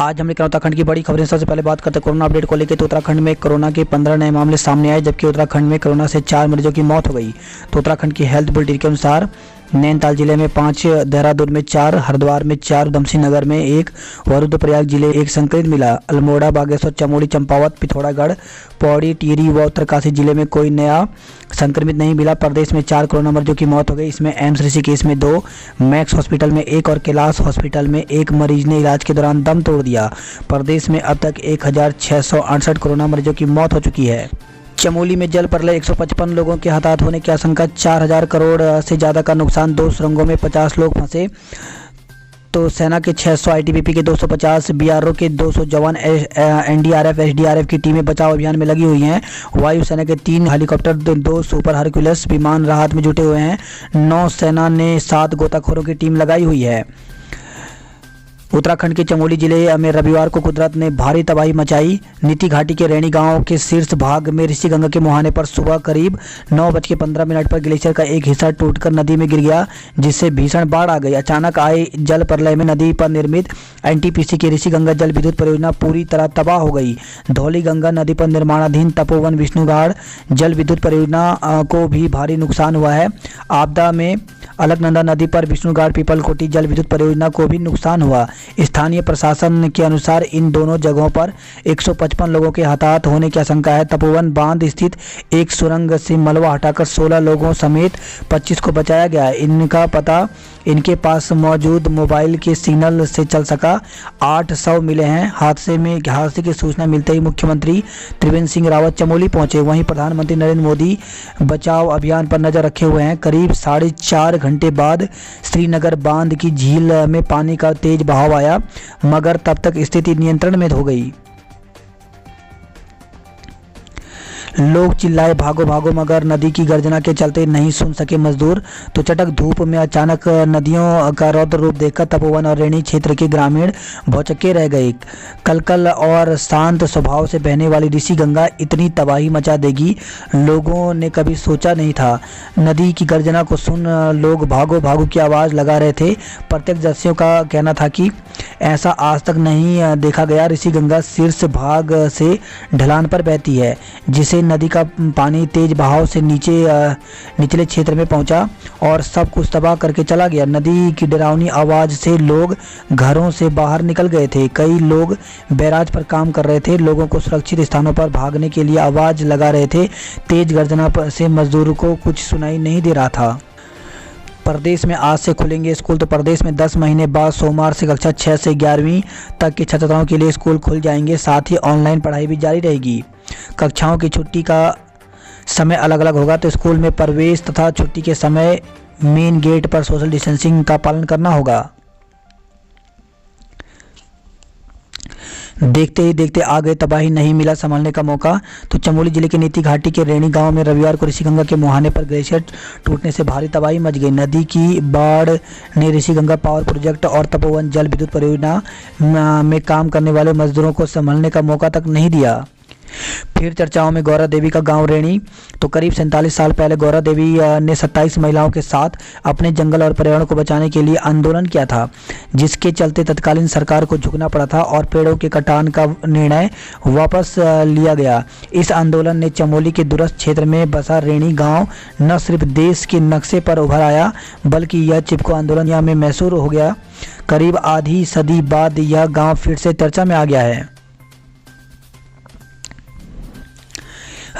आज हम लेकर उत्तराखंड की बड़ी खबरें। सबसे पहले बात करते हैं कोरोना अपडेट को लेकर। तो उत्तराखंड में कोरोना के 15 नए मामले सामने आए, जबकि उत्तराखंड में कोरोना से 4 मरीजों की मौत हो गई। तो उत्तराखंड की हेल्थ बुलेटिन के अनुसार नैनीताल जिले में 5, देहरादून में 4, हरिद्वार में 4, उधमसिंह नगर में 1, रुद्रप्रयाग जिले 1 संक्रमित मिला। अल्मोड़ा, बागेश्वर, चमोली, चंपावत, पिथौरागढ़, पौड़ी, टिहरी व उत्तरकाशी जिले में कोई नया संक्रमित नहीं मिला। प्रदेश में 4 कोरोना मरीजों की मौत हो गई। इसमें एम्स ऋषिकेश में 2, मैक्स हॉस्पिटल में 1 और कैलाश हॉस्पिटल में 1 मरीज ने इलाज के दौरान दम तोड़ दिया। प्रदेश में अब तक 1668 कोरोना मरीजों की मौत हो चुकी है। चमोली में जल प्रलय, 155 लोगों के हताहत होने की आशंका। 4000 करोड़ से ज़्यादा का नुकसान। 2 सुरंगों में 50 लोग फंसे। तो सेना के 600, आईटीबीपी के 250, बीआरओ के 200 जवान, एनडीआरएफ, एसडीआरएफ की टीमें बचाव अभियान में लगी हुई हैं। वायुसेना के 3 हेलीकॉप्टर, 2 सुपर हरक्यूलिस विमान राहत में जुटे हुए हैं। नौसेना ने 7 गोताखोरों की टीम लगाई हुई है। उत्तराखंड के चमोली जिले में रविवार को कुदरत ने भारी तबाही मचाई। नीति घाटी के रैणी गांव के शीर्ष भाग में ऋषिगंगा के मुहाने पर सुबह करीब 9:15 पर ग्लेशियर का एक हिस्सा टूटकर नदी में गिर गया, जिससे भीषण बाढ़ आ गई। अचानक आए जल प्रलय में नदी पर निर्मित एनटीपीसी की ऋषिगंगा जल विद्युत परियोजना पूरी तरह तबाह हो गई। धौली गंगा नदी पर निर्माणाधीन तपोवन विष्णुघाट जल विद्युत परियोजना को भी भारी नुकसान हुआ है। आपदा में अलकनंदा नदी पर विष्णुघाट पीपलकोटी जल विद्युत परियोजना को भी नुकसान हुआ। स्थानीय प्रशासन के अनुसार इन दोनों जगहों पर 155 लोगों के हताहत होने की आशंका है। तपोवन बांध स्थित एक सुरंग से मलबा हटाकर 16 लोगों समेत 25 को बचाया गया है। इनका पता इनके पास मौजूद मोबाइल के सिग्नल से चल सका। 800 मिले हैं। हादसे की सूचना मिलते ही मुख्यमंत्री त्रिवेंद्र सिंह रावत चमोली पहुंचे। वहीं प्रधानमंत्री नरेंद्र मोदी बचाव अभियान पर नजर रखे हुए हैं। करीब 4.5 घंटे बाद श्रीनगर बांध की झील में पानी का तेज बहाव आया, मगर तब तक स्थिति नियंत्रण में हो गई। लोग चिल्लाए भागो भागो, मगर नदी की गर्जना के चलते नहीं सुन सके मजदूर। तो चटक धूप में अचानक नदियों का रौद्र रूप देखकर तपोवन और रैणी क्षेत्र के ग्रामीण भौचक्के रह गए। कलकल और शांत स्वभाव से बहने वाली ऋषि गंगा इतनी तबाही मचा देगी, लोगों ने कभी सोचा नहीं था। नदी की गर्जना को सुन लोग भागो भागो की आवाज़ लगा रहे थे। प्रत्यक्षदर्शियों का कहना था कि ऐसा आज तक नहीं देखा गया। ऋषि गंगा शीर्ष भाग से ढलान पर बहती है, जिसे नदी का पानी तेज बहाव से निचले क्षेत्र में पहुंचा और सब कुछ तबाह करके चला गया। नदी की डरावनी आवाज से लोग घरों से बाहर निकल गए थे। कई लोग बैराज पर काम कर रहे थे, लोगों को सुरक्षित स्थानों पर भागने के लिए आवाज लगा रहे थे। तेज गर्जना से मजदूरों को कुछ सुनाई नहीं दे रहा था। प्रदेश में आज से खुलेंगे स्कूल। तो प्रदेश में 10 महीने बाद सोमवार से कक्षा 6 से 11वीं तक के छात्राओं के लिए स्कूल खुल जाएंगे। साथ ही ऑनलाइन पढ़ाई भी जारी रहेगी। कक्षाओं की छुट्टी का समय अलग अलग होगा। तो स्कूल में प्रवेश तथा छुट्टी के समय मेन गेट पर सोशल डिस्टेंसिंग का पालन करना होगा। देखते ही देखते आ गए तबाही, नहीं मिला संभालने का मौका। तो चमोली जिले के नीति घाटी के रैणी गांव में रविवार को ऋषिगंगा के मुहाने पर ग्लेशियर टूटने से भारी तबाही मच गई। नदी की बाढ़ ने ऋषिगंगा पावर प्रोजेक्ट और तपोवन जल विद्युत परियोजना में काम करने वाले मजदूरों को संभालने का मौका तक नहीं दिया। फिर चर्चाओं में गौरा देवी का गांव रैणी। तो करीब 47 साल पहले गौरा देवी ने 27 महिलाओं के साथ अपने जंगल और पर्यावरण को बचाने के लिए आंदोलन किया था, जिसके चलते तत्कालीन सरकार को झुकना पड़ा था और पेड़ों के कटान का निर्णय वापस लिया गया। इस आंदोलन ने चमोली के दूरस्थ क्षेत्र में बसा रैणी गांव न सिर्फ देश के नक्शे पर उभर आया, बल्कि यह चिपको आंदोलन में मशहूर हो गया। करीब आधी सदी बाद यह गाँव फिर से चर्चा में आ गया है।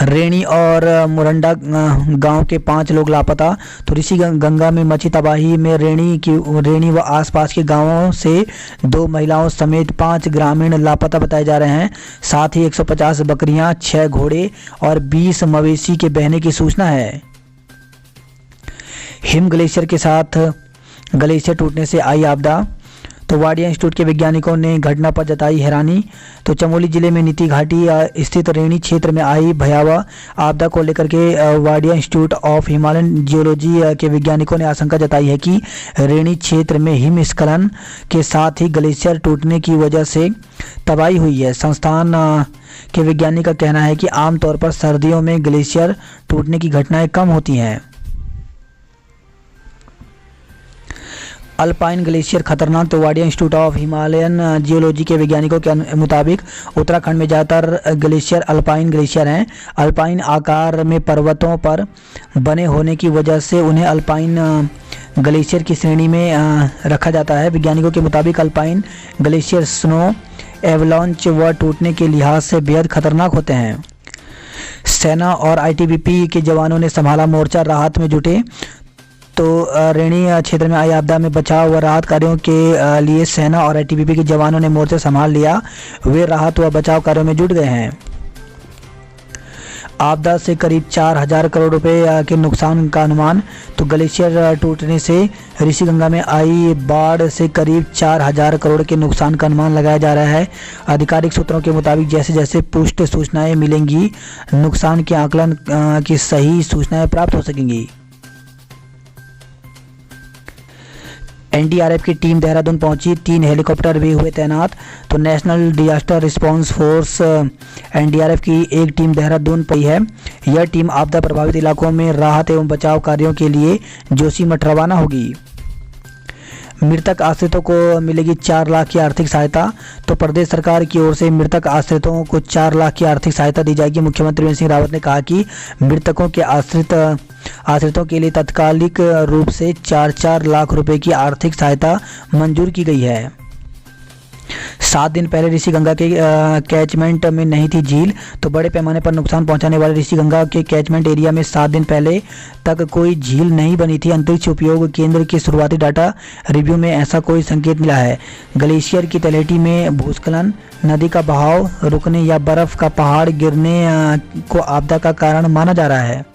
रैणी और मुरंडा गांव के 5 लोग लापता। तो ऋषि गंगा में मची तबाही में रैणी व आसपास के गांवों से 2 महिलाओं समेत 5 ग्रामीण लापता बताए जा रहे हैं। साथ ही 150 बकरियां, 6 घोड़े और 20 मवेशी के बहने की सूचना है। हिम ग्लेशियर के साथ ग्लेशियर टूटने से आई आपदा। तो वाडिया इंस्टीट्यूट के वैज्ञानिकों ने घटना पर जताई हैरानी। तो चमोली जिले में नीति घाटी स्थित रैणी क्षेत्र में आई भयावह आपदा को लेकर के Wadia institute of Himalayan geology के वैज्ञानिकों ने आशंका जताई है कि रैणी क्षेत्र में हिमस्खलन के साथ ही ग्लेशियर टूटने की वजह से तबाही हुई है। संस्थान के वैज्ञानिक का कहना है कि आमतौर पर सर्दियों में ग्लेशियर टूटने की घटनाएं कम होती हैं। अल्पाइन ग्लेशियर खतरनाक, तो Wadia institute of Himalayan geology के वैज्ञानिकों के मुताबिक उत्तराखंड में ज़्यादातर ग्लेशियर अल्पाइन ग्लेशियर हैं। अल्पाइन आकार में पर्वतों पर बने होने की वजह से उन्हें अल्पाइन ग्लेशियर की श्रेणी में रखा जाता है। वैज्ञानिकों के मुताबिक अल्पाइन ग्लेशियर स्नो एवलांच व टूटने के लिहाज से बेहद खतरनाक होते हैं। सेना और आईटीबीपी के जवानों ने संभाला मोर्चा, राहत में जुटे। तो रेणी क्षेत्र में आई आपदा में बचाव व राहत कार्यों के लिए सेना और आईटीबीपी के जवानों ने मोर्चा संभाल लिया। वे राहत व बचाव कार्यों में जुट गए हैं। आपदा से करीब 4,000 करोड़ रुपए के नुकसान का अनुमान। तो ग्लेशियर टूटने से ऋषिगंगा में आई बाढ़ से करीब 4,000 करोड़ के नुकसान का अनुमान लगाया जा रहा है। आधिकारिक सूत्रों के मुताबिक जैसे जैसे पुष्ट सूचनाएं मिलेंगी, नुकसान के आकलन की सही सूचनाएं प्राप्त हो सकेंगी। एनडीआरएफ की टीम देहरादून पहुंची, 3 हेलीकॉप्टर भी हुए तैनात। तो national disaster response force NDRF की एक टीम देहरादून पई है। यह टीम आपदा प्रभावित इलाकों में राहत एवं बचाव कार्यों के लिए जोशीमठ रवाना होगी। मृतक आश्रितों को मिलेगी 4 लाख की आर्थिक सहायता। तो प्रदेश सरकार की ओर से मृतक आश्रितों को 4 लाख की आर्थिक सहायता दी जाएगी। मुख्यमंत्री त्रिवेंद्र सिंह रावत ने कहा कि मृतकों के आश्रितों के लिए तात्कालिक रूप से 4-4 लाख रुपए की आर्थिक सहायता मंजूर की गई है। 7 दिन पहले ऋषिगंगा के कैचमेंट में नहीं थी झील। तो बड़े पैमाने पर नुकसान पहुंचाने वाले ऋषिगंगा के कैचमेंट एरिया में 7 दिन पहले तक कोई झील नहीं बनी थी। अंतरिक्ष उपयोग केंद्र के शुरुआती डाटा रिव्यू में ऐसा कोई संकेत मिला है। ग्लेशियर की तलहटी में भूस्खलन, नदी का बहाव रुकने या बर्फ का पहाड़ गिरने को आपदा का कारण माना जा रहा है।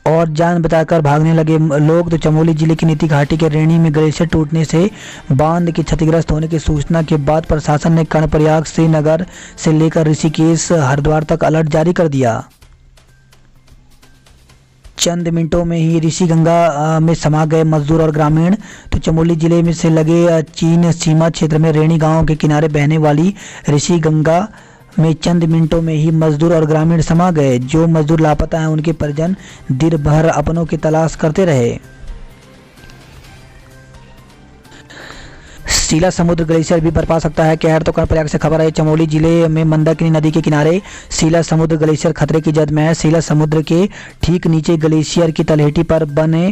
और जान बचाकर भागने लगे लोग। तो चमोली जिले की नीति घाटी के रेणी में ग्लेशियर टूटने से बांध के क्षतिग्रस्त होने की सूचना के बाद प्रशासन ने कर्णप्रयाग, श्रीनगर से लेकर ऋषिकेश, हरिद्वार तक अलर्ट जारी कर दिया। चंद मिनटों में ही ऋषिगंगा में समा गए मजदूर और ग्रामीण। तो चमोली जिले में से लगे चीन सीमा क्षेत्र में रेणी गांव के किनारे बहने वाली ऋषिगंगा में चंद मिनटों में ही मजदूर और ग्रामीण समा गए। जो मजदूर लापता हैं उनके परिजन दिन भर अपनों की तलाश करते रहे। शीला समुद्र ग्लेशियर भी बरपा सकता है कहर। तो कर्णप्रयाग से खबर है, चमोली जिले में मंदाकिनी नदी के किनारे शीला समुद्र ग्लेशियर खतरे की जद में है। शीला समुद्र के ठीक नीचे ग्लेशियर की तलहटी पर बने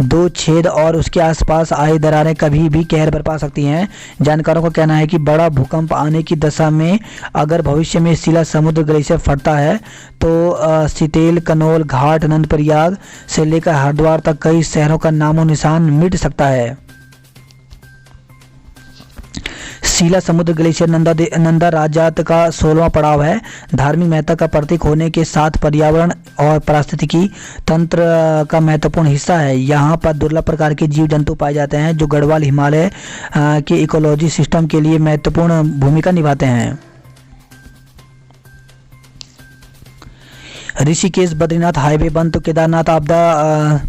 2 छेद और उसके आसपास आए दरारें कभी भी कहर बरपा सकती हैं। जानकारों का कहना है कि बड़ा भूकंप आने की दशा में अगर भविष्य में शीला समुद्र ग्लेशियर फटता है तो सितेल, कनौल घाट, नंदप्रयाग से लेकर हरिद्वार तक कई शहरों का नामो निशान मिट सकता है। शीला समुद्र ग्लेशियर नंदा राजात का 16वां पड़ाव है। धार्मिक महत्ता का प्रतीक होने के साथ पर्यावरण और पारिस्थितिकी तंत्र का महत्वपूर्ण हिस्सा है। यहाँ पर दुर्लभ प्रकार के जीव जंतु पाए जाते हैं जो गढ़वाल हिमालय के इकोलॉजी सिस्टम के लिए महत्वपूर्ण भूमिका निभाते हैं। ऋषिकेश बद्रीनाथ हाईवे बंद। तो केदारनाथ आपदा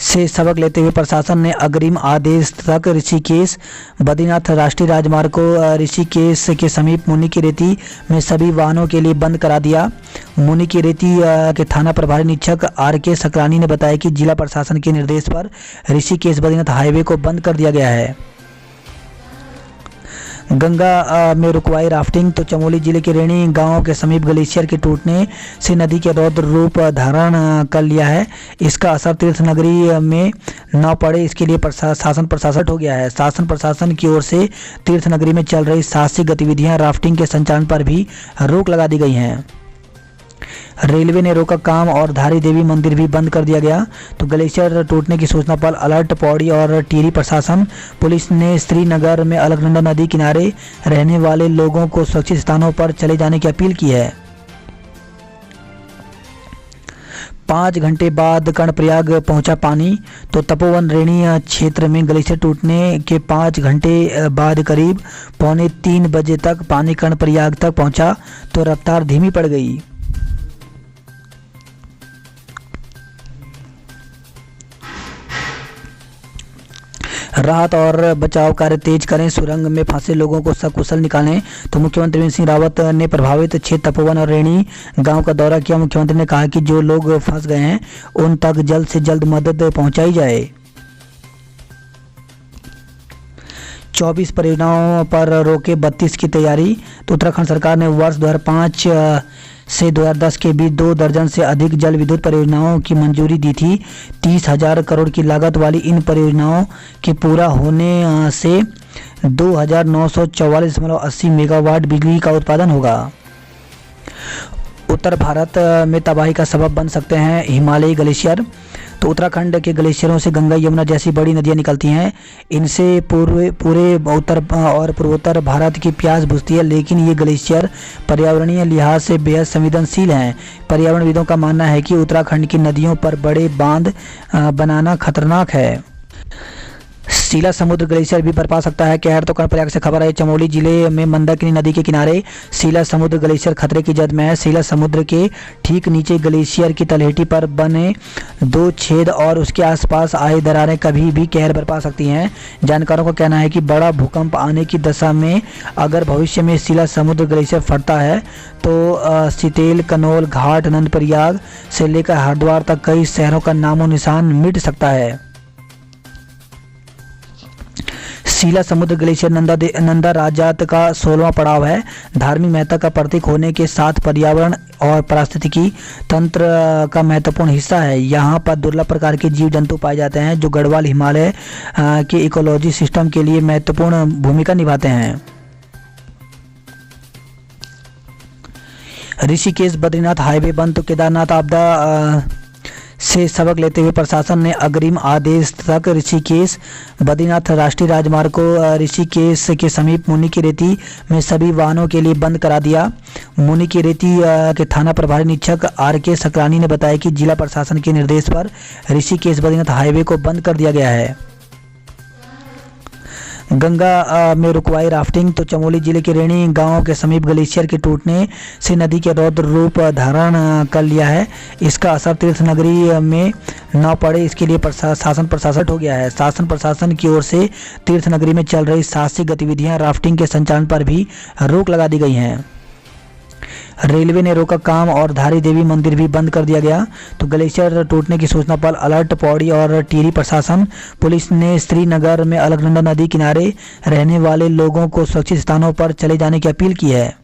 से सबक लेते हुए प्रशासन ने अग्रिम आदेश तक ऋषिकेश बद्रीनाथ राष्ट्रीय राजमार्ग को ऋषिकेश के समीप मुनि की रेती में सभी वाहनों के लिए बंद करा दिया। मुनि की रेती के थाना प्रभारी निरीक्षक RK सकरानी ने बताया कि जिला प्रशासन के निर्देश पर ऋषिकेश बद्रीनाथ हाईवे को बंद कर दिया गया है। गंगा में रुकवाई राफ्टिंग। तो चमोली जिले के रेणी गांव के समीप ग्लेशियर के टूटने से नदी के रौद्र रूप धारण कर लिया है। इसका असर तीर्थ नगरी में न पड़े इसके लिए प्रशासन हो गया है। शासन प्रशासन की ओर से तीर्थ नगरी में चल रही साहसिक गतिविधियां, राफ्टिंग के संचालन पर भी रोक लगा दी गई हैं। रेलवे ने रोका काम और धारी देवी मंदिर भी बंद कर दिया गया। तो ग्लेशियर टूटने की सूचना पर अलर्ट पौड़ी और टिहरी प्रशासन। पुलिस ने श्रीनगर में अलकनंदा नदी किनारे रहने वाले लोगों को सुरक्षित स्थानों पर चले जाने की अपील की है। 5 घंटे बाद कर्णप्रयाग पहुंचा पानी। तो तपोवन रेणी क्षेत्र में ग्लेशियर टूटने के 5 घंटे बाद करीब 2:45 बजे तक पानी कर्णप्रयाग तक पहुंचा तो रफ्तार धीमी पड़ गई। राहत और बचाव कार्य तेज करें, सुरंग में फंसे लोगों को सकुशल निकालें। तो मुख्यमंत्री त्रिवेंद्र सिंह रावत ने प्रभावित क्षेत्र तपोवन और रेणी गांव का दौरा किया। मुख्यमंत्री ने कहा कि जो लोग फंस गए हैं उन तक जल्द से जल्द मदद पहुंचाई जाए। 24 परियोजनाओं पर रोके 32 की तैयारी। तो उत्तराखंड सरकार ने वर्ष 2005 से 2010 के बीच 2 दर्जन से अधिक जल विद्युत परियोजनाओं की मंजूरी दी थी। 30,000 करोड़ की लागत वाली इन परियोजनाओं के पूरा होने से 2,944.80 मेगावाट बिजली का उत्पादन होगा। उत्तर भारत में तबाही का सबब बन सकते हैं हिमालयी ग्लेशियर। तो उत्तराखंड के ग्लेशियरों से गंगा यमुना जैसी बड़ी नदियां निकलती हैं। इनसे पूरे उत्तर और पूर्वोत्तर भारत की प्यास बुझती है, लेकिन ये ग्लेशियर पर्यावरणीय लिहाज से बेहद संवेदनशील हैं। पर्यावरणविदों का मानना है कि उत्तराखंड की नदियों पर बड़े बांध बनाना खतरनाक है। शीला समुद्र ग्लेशियर भी बरपा सकता है कहर। तो कर्णप्रयाग से खबर है, चमोली जिले में मंदाकिनी नदी के किनारे शीला समुद्र ग्लेशियर खतरे की जद में है। शीला समुद्र के ठीक नीचे ग्लेशियर की तलहटी पर बने 2 छेद और उसके आसपास आए दरारें कभी भी कहर बरपा सकती हैं। जानकारों का कहना है कि बड़ा भूकंप आने की दशा में अगर भविष्य में शीला समुद्र ग्लेशियर फटता है तो सितेल, कनौल घाट, नंदप्रयाग से लेकर हरिद्वार तक कई शहरों का नामो निशान मिट सकता है। शीला समुद्र ग्लेशियर नंदा राजात का 16वां पड़ाव है। धार्मिक महत्ता का प्रतीक होने के साथ पर्यावरण और पारिस्थितिकी तंत्र का महत्वपूर्ण हिस्सा है। यहाँ पर दुर्लभ प्रकार के जीव जंतु पाए जाते हैं जो गढ़वाल हिमालय के इकोलॉजी सिस्टम के लिए महत्वपूर्ण भूमिका निभाते हैं। ऋषिकेश बद्रीनाथ हाईवे बंद। तो केदारनाथ आपदा से सबक लेते हुए प्रशासन ने अग्रिम आदेश तक ऋषिकेश बद्रीनाथ राष्ट्रीय राजमार्ग को ऋषिकेश के समीप मुनि की रेती में सभी वाहनों के लिए बंद करा दिया। मुनि की रेती के थाना प्रभारी निरीक्षक RK सकरानी ने बताया कि जिला प्रशासन के निर्देश पर ऋषिकेश बद्रीनाथ हाईवे को बंद कर दिया गया है। गंगा में रुकवाई राफ्टिंग। तो चमोली जिले के रेणी गांव के समीप ग्लेशियर के टूटने से नदी के रौद्र रूप धारण कर लिया है। इसका असर तीर्थ नगरी में न पड़े इसके लिए प्रशासन हो गया है। शासन प्रशासन की ओर से तीर्थ नगरी में चल रही साहसिक गतिविधियां राफ्टिंग के संचालन पर भी रोक लगा दी गई हैं। रेलवे ने रोका काम और धारी देवी मंदिर भी बंद कर दिया गया। तो ग्लेशियर टूटने की सूचना पर अलर्ट पौड़ी और टिहरी प्रशासन। पुलिस ने श्रीनगर में अलकनंदा नदी किनारे रहने वाले लोगों को सुरक्षित स्थानों पर चले जाने की अपील की है।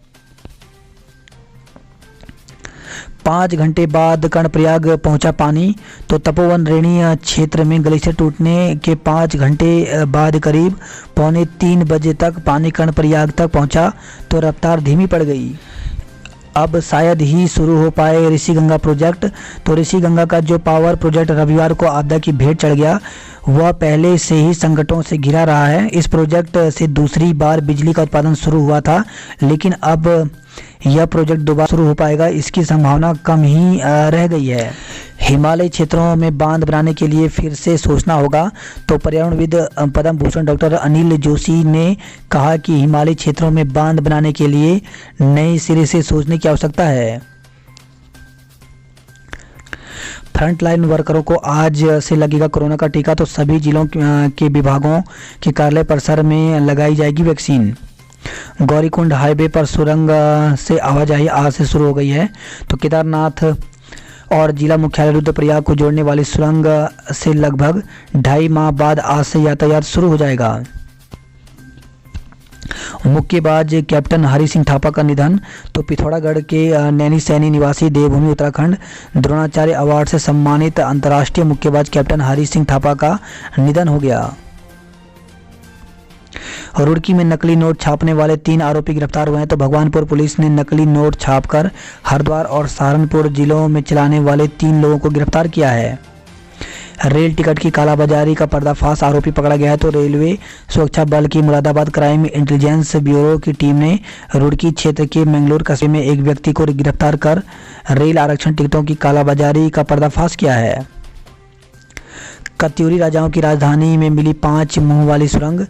5 घंटे बाद कर्णप्रयाग पहुंचा पानी। तो तपोवन रेणी क्षेत्र में ग्लेशियर टूटने के 5 घंटे बाद करीब 2:45 बजे तक पानी कर्णप्रयाग तक पहुंचा तो रफ्तार धीमी पड़ गई। अब शायद ही शुरू हो पाए ऋषि गंगा प्रोजेक्ट। तो ऋषि गंगा का जो पावर प्रोजेक्ट रविवार को आपदा की भेंट चढ़ गया, वह पहले से ही संकटों से घिरा रहा है। इस प्रोजेक्ट से दूसरी बार बिजली का उत्पादन शुरू हुआ था, लेकिन अब यह प्रोजेक्ट दोबारा शुरू हो पाएगा इसकी संभावना कम ही रह गई है। हिमालयी क्षेत्रों में बांध बनाने के लिए फिर से सोचना होगा। तो पर्यावरणविद पद्म भूषण डॉक्टर अनिल जोशी ने कहा कि हिमालयी क्षेत्रों में बांध बनाने के लिए नए सिरे से सोचने की आवश्यकता है। फ्रंटलाइन वर्करों को आज से लगेगा कोरोना का टीका। तो सभी जिलों के विभागों के कार्यालय परिसर में लगाई जाएगी वैक्सीन। गौरीकुंड हाईवे पर सुरंग से आवाजाही आज से शुरू हो गई है। तो केदारनाथ और जिला मुख्यालय रुद्रप्रयाग को जोड़ने वाली सुरंग से लगभग 2.5 माह बाद आज से यातायात शुरू हो जाएगा। मुक्केबाज कैप्टन हरि सिंह थापा का निधन। तो पिथौरागढ़ के नैनी सैनी निवासी देवभूमि उत्तराखंड द्रोणाचार्य अवार्ड से सम्मानित अंतर्राष्ट्रीय मुक्केबाज कैप्टन हरि सिंह थापा का निधन हो गया। रुड़की में नकली नोट छापने वाले 3 आरोपी गिरफ्तार हुए हैं। तो भगवानपुर पुलिस ने नकली नोट छापकर हरिद्वार और सहारनपुर जिलों में चलाने वाले 3 लोगों को गिरफ्तार किया है। रेल टिकट की कालाबाजारी का पर्दाफाश, आरोपी पकड़ा गया है। तो रेलवे सुरक्षा बल की मुरादाबाद क्राइम इंटेलिजेंस ब्यूरो की टीम ने रुड़की क्षेत्र के मंगलोर कस्बे में एक व्यक्ति को गिरफ्तार कर रेल आरक्षण टिकटों की कालाबाजारी का पर्दाफाश किया है। कत्यूरी राजाओं की राजधानी में मिली 5 मुंह वाली सुरंग।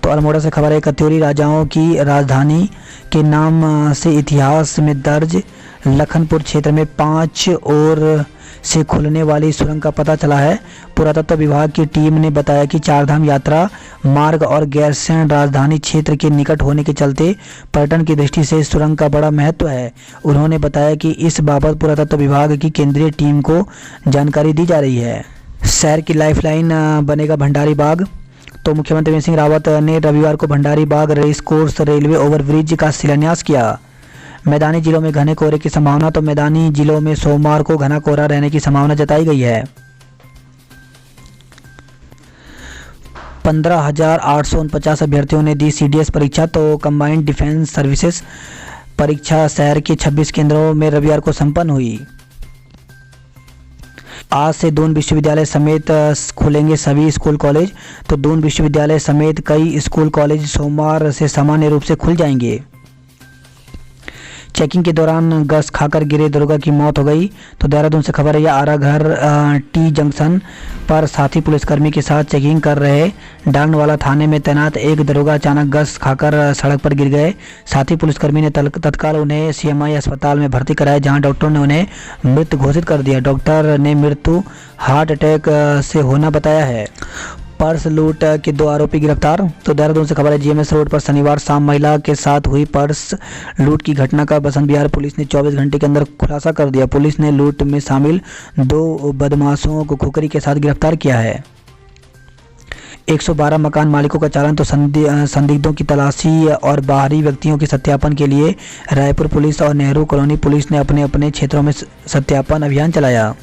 तो अल्मोड़ा से खबर है, कत्यूरी राजाओं की राजधानी के नाम से इतिहास में दर्ज लखनपुर क्षेत्र में 5 ओर से खुलने वाली सुरंग का पता चला है। पुरातत्व विभाग की टीम ने बताया कि चारधाम यात्रा मार्ग और गैरसैंण राजधानी क्षेत्र के निकट होने के चलते पर्यटन की दृष्टि से सुरंग का बड़ा महत्व है। उन्होंने बताया कि इस बाबत पुरातत्व विभाग की केंद्रीय टीम को जानकारी दी जा रही है। शहर की लाइफलाइन बनेगा भंडारी बाग। तो मुख्यमंत्री त्रिवेंद्र सिंह रावत ने रविवार को भंडारी बाग रेस कोर्स रेलवे ओवरब्रिज का शिलान्यास किया। मैदानी जिलों में घने कोहरे की संभावना, तो मैदानी जिलों में सोमवार को घना कोहरा रहने की संभावना जताई गई है। 15,849 अभ्यर्थियों ने दी CDS परीक्षा। तो कंबाइंड डिफेंस सर्विसेज परीक्षा शहर के 26 केंद्रों में रविवार को संपन्न हुई। आज से दून विश्वविद्यालय समेत खुलेंगे सभी स्कूल कॉलेज। तो दून विश्वविद्यालय समेत कई स्कूल कॉलेज सोमवार से सामान्य रूप से खुल जाएंगे। चेकिंग के दौरान गश खाकर गिरे दरोगा की मौत हो गई। तो देहरादून से खबर है, आरा घर टी जंक्शन पर साथी पुलिसकर्मी के साथ चेकिंग कर रहे डांगवाला थाने में तैनात एक दरोगा अचानक गश खाकर सड़क पर गिर गए। साथी पुलिसकर्मी ने तत्काल उन्हें CMI अस्पताल में भर्ती कराया, जहां डॉक्टरों ने उन्हें मृत घोषित कर दिया। डॉक्टर ने मृत्यु हार्ट अटैक से होना बताया है। पर्स लूट के 2 आरोपी गिरफ्तार। तो देहरादून से खबर है, GMS रोड पर शनिवार शाम महिला के साथ हुई पर्स लूट की घटना का बसंत विहार पुलिस ने 24 घंटे के अंदर खुलासा कर दिया। पुलिस ने लूट में शामिल 2 बदमाशों को खुखरी के साथ गिरफ्तार किया है। 112 मकान मालिकों का चालान। तो संदिग्धों की तलाशी और बाहरी व्यक्तियों के सत्यापन के लिए रायपुर पुलिस और नेहरू कॉलोनी पुलिस ने अपने अपने क्षेत्रों में सत्यापन अभियान चलाया।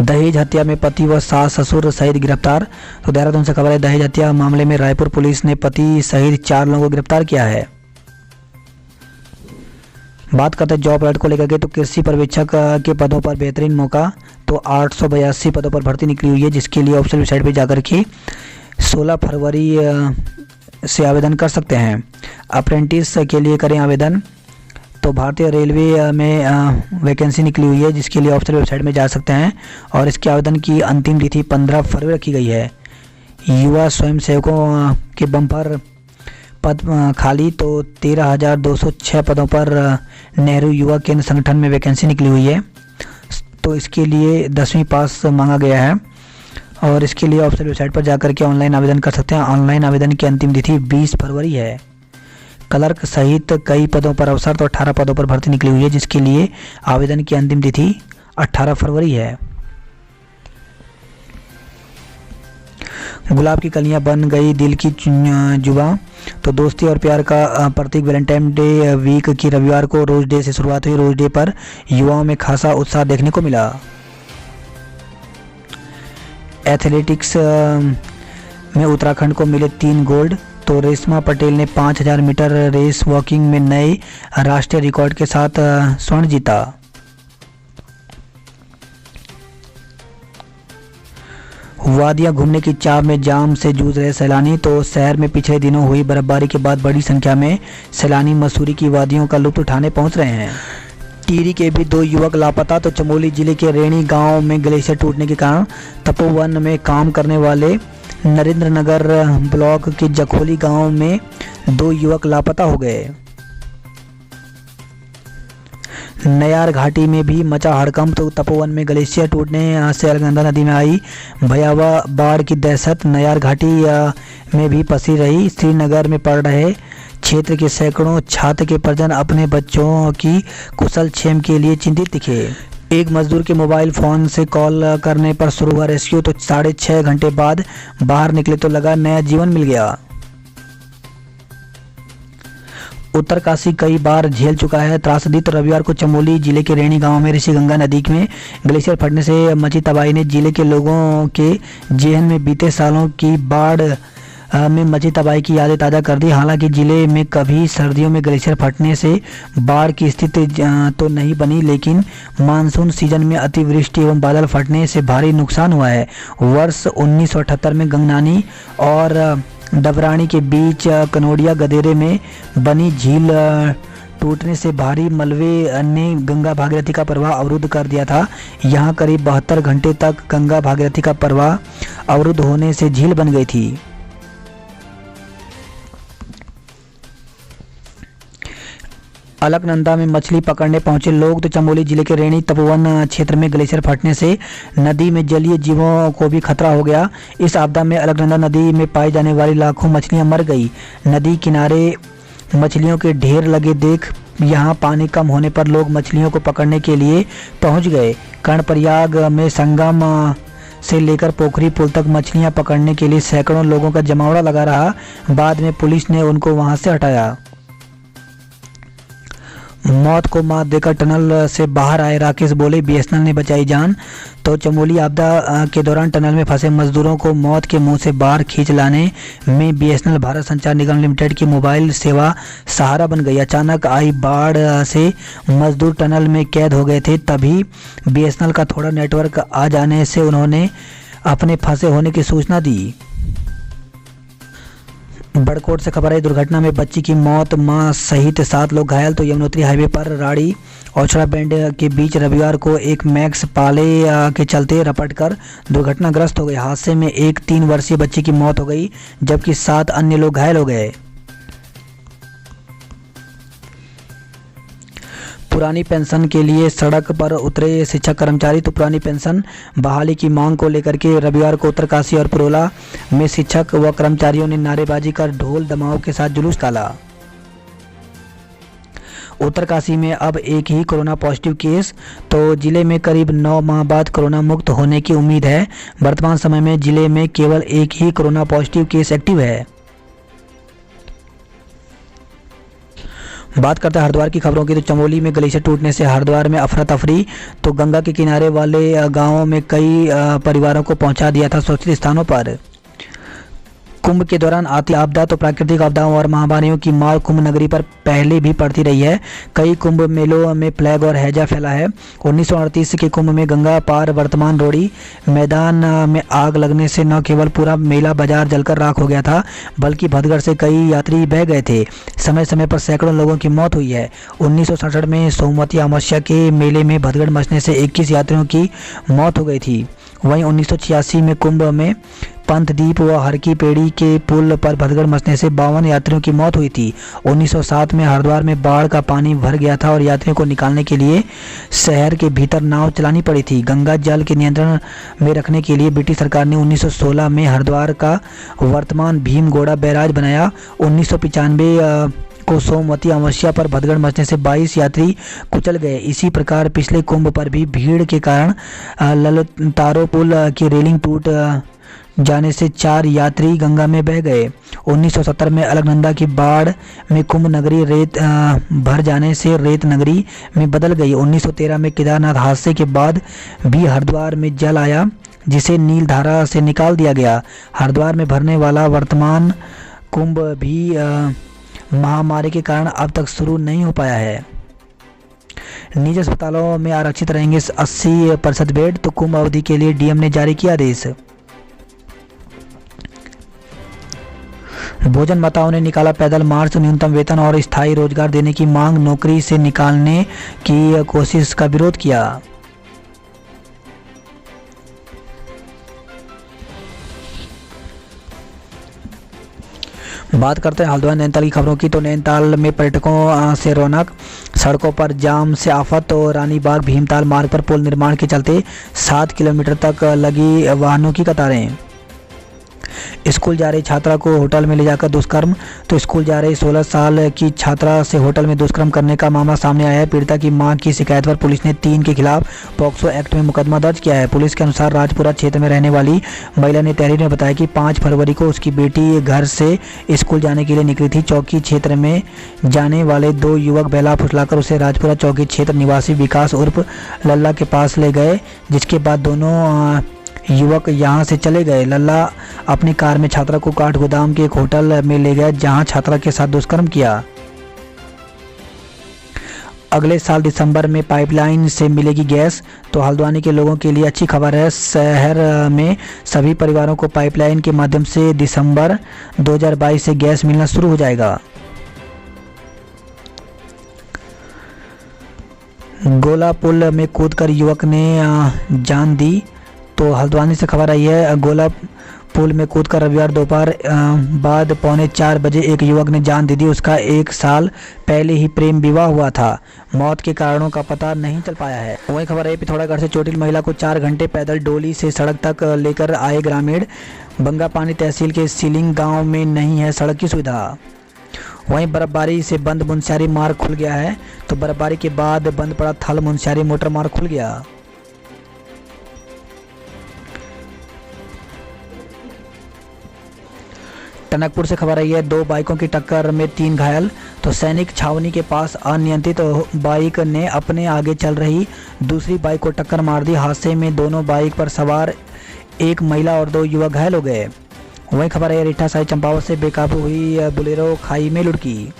दहेज हत्या में पति व सास ससुर सहित गिरफ्तार। तो देहरादून से खबर है, दहेज हत्या मामले में रायपुर पुलिस ने पति सहित 4 लोगों को गिरफ्तार किया है। बात करते हैं जॉब अलर्ट को लेकर के। तो कृषि पर्यवेक्षक के पदों पर बेहतरीन मौका। तो 882 पदों पर भर्ती निकली हुई है, जिसके लिए ऑफिशियल वेबसाइट पर जाकर के 16 फरवरी से आवेदन कर सकते हैं। अप्रेंटिस के लिए करें आवेदन। तो भारतीय रेलवे में वैकेंसी निकली हुई है, जिसके लिए ऑफिशियल वेबसाइट में जा सकते हैं और इसके आवेदन की अंतिम तिथि 15 फरवरी रखी गई है। युवा स्वयंसेवकों के बम्पर पद खाली। तो 13,206 पदों पर नेहरू युवा केंद्र संगठन में वैकेंसी निकली हुई है। तो इसके लिए 10वीं पास मांगा गया है और इसके लिए ऑफिशियल वेबसाइट पर जाकर के ऑनलाइन आवेदन कर सकते हैं। ऑनलाइन आवेदन की अंतिम तिथि 20 फरवरी है। क्लर्क सहित कई पदों पर अवसर। तो 18 पदों पर भर्ती निकली हुई है, जिसके लिए आवेदन की अंतिम तिथि 18 फरवरी है। गुलाब की कलियां बन गई दिल की जुबां। तो दोस्ती और प्यार का प्रतीक वैलेंटाइन डे वीक की रविवार को रोज डे से शुरुआत हुई। रोज डे पर युवाओं में खासा उत्साह देखने को मिला। एथलेटिक्स में उत्तराखंड को मिले 3 गोल्ड। तो रेशमा पटेल ने 5000 मीटर रेस वॉकिंग में नए राष्ट्रीय रिकॉर्ड के साथ स्वर्ण जीता। वादियां घूमने की चाह में जाम से जूझ रहे सैलानी। तो शहर में पिछले दिनों हुई बर्फबारी के बाद बड़ी संख्या में सैलानी मसूरी की वादियों का लुत्फ उठाने पहुंच रहे हैं। टिहरी के भी 2 युवक लापता। तो चमोली जिले के रेणी गांव में ग्लेशियर टूटने के कारण तपोवन में काम करने वाले नरेंद्र नगर ब्लॉक के जखोली गांव में 2 युवक लापता हो गए। नयार घाटी में भी मचा हड़कंप। तो तपोवन में ग्लेशियर टूटने से अलकनंदा नदी में आई भयावह बाढ़ की दहशत नयार घाटी में भी पसी रही। श्रीनगर में पड़ रहे क्षेत्र के सैकड़ों छात्र के परिजन अपने बच्चों की कुशल क्षेम के लिए चिंतित दिखे। एक मजदूर के मोबाइल फ़ोन से कॉल करने पर शुरू हुआ रेस्क्यू। तो 6.5 घंटे बाद बाहर निकले तो लगा नया जीवन मिल गया। उत्तरकाशी कई बार झेल चुका है त्रासदी। तो रविवार को चमोली जिले के रेणी गांव में ऋषिगंगा नदी में ग्लेशियर फटने से मची तबाही ने जिले के लोगों के जेहन में बीते सालों की बाढ़ में मची तबाही की यादें ताज़ा कर दी। हालांकि जिले में कभी सर्दियों में ग्लेशियर फटने से बाढ़ की स्थिति तो नहीं बनी, लेकिन मानसून सीजन में अतिवृष्टि एवं बादल फटने से भारी नुकसान हुआ है। वर्ष 1978 में गंगनानी और डबरानी के बीच कनोडिया गदेरे में बनी झील टूटने से भारी मलबे ने गंगा भागीरथी का प्रवाह अवरुद्ध कर दिया था। यहाँ करीब 72 घंटे तक गंगा भागीरथी का प्रवाह अवरुद्ध होने से झील बन गई थी। अलकनंदा में मछली पकड़ने पहुंचे लोग। तो चमोली जिले के रेणी तपोवन क्षेत्र में ग्लेशियर फटने से नदी में जलीय जीवों को भी खतरा हो गया। इस आपदा में अलकनंदा नदी में पाई जाने वाली लाखों मछलियां मर गई। नदी किनारे मछलियों के ढेर लगे देख यहाँ पानी कम होने पर लोग मछलियों को पकड़ने के लिए पहुंच गए। कर्णप्रयाग में संगम से लेकर पोखरी पुल तक मछलियां पकड़ने के लिए सैकड़ों लोगों का जमावड़ा लगा रहा। बाद में पुलिस ने उनको वहां से हटाया। मौत को मात देकर टनल से बाहर आए राकेश बोले, बीएसएनएल ने बचाई जान। तो चमोली आपदा के दौरान टनल में फंसे मजदूरों को मौत के मुंह से बाहर खींच लाने में बीएसएनएल भारत संचार निगम लिमिटेड की मोबाइल सेवा सहारा बन गई। अचानक आई बाढ़ से मजदूर टनल में कैद हो गए थे। तभी बीएसएनएल का थोड़ा नेटवर्क आ जाने से उन्होंने अपने फंसे होने की सूचना दी। बड़कोट से खबर आई, दुर्घटना में बच्ची की मौत, मां सहित 7 लोग घायल। तो यमुनोत्री हाईवे पर राड़ी औछड़ा बैंड के बीच रविवार को एक मैक्स पाले के चलते रपटकर दुर्घटनाग्रस्त हो गए। हादसे में एक 3 वर्षीय बच्ची की मौत हो गई जबकि 7 अन्य लोग घायल हो गए। पुरानी पेंशन के लिए सड़क पर उतरे शिक्षक कर्मचारी। तो पुरानी पेंशन बहाली की मांग को लेकर के रविवार को उत्तरकाशी और पुरोला में शिक्षक व कर्मचारियों ने नारेबाजी कर ढोल दमाओं के साथ जुलूस निकाला। उत्तरकाशी में अब एक ही कोरोना पॉजिटिव केस। तो जिले में करीब 9 माह बाद कोरोना मुक्त होने की उम्मीद है। वर्तमान समय में जिले में केवल एक ही कोरोना पॉजिटिव केस एक्टिव है। बात करते हैं हरिद्वार की खबरों की। तो चमोली में ग्लेशियर टूटने से हरिद्वार में अफरा तफरी। तो गंगा के किनारे वाले गांवों में कई परिवारों को पहुंचा दिया था सुरक्षित स्थानों पर। कुंभ के दौरान आती आपदा। तो प्राकृतिक आपदाओं और महामारियों की मार कुंभ नगरी पर पहले भी पड़ती रही है। कई कुंभ मेलों में प्लेग और हैजा फैला है। 1938 के कुंभ में गंगा पार वर्तमान रोड़ी मैदान में आग लगने से न केवल पूरा मेला बाजार जलकर राख हो गया था बल्कि भदगढ़ से कई यात्री बह गए थे। समय समय पर सैकड़ों लोगों की मौत हुई है। 1967 में सोमवती अमावस्या के मेले में भदगढ़ मचने से 21 यात्रियों की मौत हो गई थी। वहीं 1986 में कुंभ में पंथदीप व हरकी पेड़ी के पुल पर भदगढ़ मचने से 52 यात्रियों की मौत हुई थी। 1907 में हरिद्वार में बाढ़ का पानी भर गया था और यात्रियों को निकालने के लिए शहर के भीतर नाव चलानी पड़ी थी। गंगा जल के नियंत्रण में रखने के लिए ब्रिटिश सरकार ने 1916 में हरिद्वार का वर्तमान भीमगोड़ा बैराज बनाया। 1995 को सोमवती अमावस्या पर भदगढ़ मचने से 22 यात्री कुचल गए। इसी प्रकार पिछले कुंभ पर भी भीड़ के कारण ललतारो पुल की रेलिंग टूट जाने से 4 यात्री गंगा में बह गए। 1970 में अलकनंदा की बाढ़ में कुंभ नगरी रेत भर जाने से रेत नगरी में बदल गई। 1913 में केदारनाथ हादसे के बाद भी हरिद्वार में जल आया जिसे नीलधारा से निकाल दिया गया। हरिद्वार में भरने वाला वर्तमान कुंभ भी महामारी के कारण अब तक शुरू नहीं हो पाया है। निजी अस्पतालों में आरक्षित रहेंगे 80% बेड। तो कुंभ अवधि के लिए डीएम ने जारी किया आदेश। भोजन माताओं ने निकाला पैदल मार्च। न्यूनतम वेतन और स्थायी रोजगार देने की मांग, नौकरी से निकालने की कोशिश का विरोध किया। बात करते हैं हल्द्वानी नैनीताल की खबरों की। तो नैनीताल में पर्यटकों से रौनक, सड़कों पर जाम से आफत। तो रानीबाग भीमताल मार्ग पर पुल निर्माण के चलते 7 किलोमीटर तक लगी वाहनों की कतारें। स्कूल जा रही छात्रा को होटल में ले जाकर दुष्कर्म। तो स्कूल जा रही 16 साल की छात्रा से होटल में दुष्कर्म करने का मामला सामने आया है। पीड़िता की मां की शिकायत पर पुलिस ने 3 के खिलाफ पॉक्सो एक्ट में मुकदमा दर्ज किया है। पुलिस के अनुसार राजपुरा क्षेत्र में रहने वाली महिला ने तहरीर में बताया कि 5 फरवरी को उसकी बेटी घर से स्कूल जाने के लिए निकली थी। चौकी क्षेत्र में जाने वाले 2 युवक बहला फुसलाकर उसे राजपुरा चौकी क्षेत्र निवासी विकास उर्फ लल्ला के पास ले गए, जिसके बाद दोनों युवक यहां से चले गए। लल्ला अपनी कार में छात्रा को काठगोदाम के एक होटल में ले गया जहां छात्रा के साथ दुष्कर्म किया। अगले साल दिसंबर में पाइपलाइन से मिलेगी गैस। तो हल्द्वानी के लोगों के लिए अच्छी खबर है। शहर में सभी परिवारों को पाइपलाइन के माध्यम से दिसंबर 2022 से गैस मिलना शुरू हो जाएगा। गोला पुल में कूदकर युवक ने जान दी। तो हल्द्वानी से खबर आई है। गोला पुल में कूदकर रविवार दोपहर बाद 3:45 बजे एक युवक ने जान दे दी। उसका 1 साल पहले ही प्रेम विवाह हुआ था। मौत के कारणों का पता नहीं चल पाया है। वही खबर है पिथौरागढ़ से चोटिल महिला को 4 घंटे पैदल डोली से सड़क तक लेकर आए ग्रामीण। बंगापानी तहसील के सीलिंग गांव में नहीं है सड़क की सुविधा। वहीं बर्फबारी से बंद मुनस्यारी मार्ग खुल गया है। तो बर्फबारी के बाद बंद पड़ा थल मुनस्यारी मोटर मार्ग खुल गया। टनकपुर से खबर आई है, 2 बाइकों की टक्कर में 3 घायल। तो सैनिक छावनी के पास अनियंत्रित बाइक ने अपने आगे चल रही दूसरी बाइक को टक्कर मार दी। हादसे में दोनों बाइक पर सवार एक महिला और 2 युवक घायल हो गए। वहीं खबर है, रीठा साई चंपावत से बेकाबू हुई बोलेरो खाई में लुढ़की।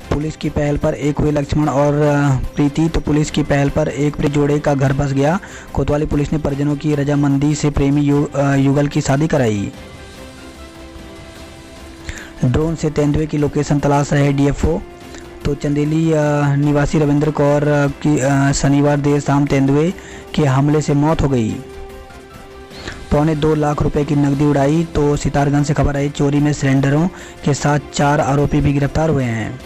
पुलिस की पहल पर एक हुए लक्ष्मण और प्रीति। तो पुलिस की पहल पर एक प्रेमी जोड़े का घर बस गया। कोतवाली पुलिस ने परिजनों की रजामंदी से प्रेमी युगल की शादी कराई। ड्रोन से तेंदुए की लोकेशन तलाश रहे डीएफओ। तो चंदेली निवासी रविंद्र कौर की शनिवार देर शाम तेंदुए के हमले से मौत हो गई। 2.25 लाख रुपए की नकदी उड़ाई। तो सितारगंज से खबर आई, चोरी में सिलेंडरों के साथ 4 आरोपी भी गिरफ्तार हुए हैं।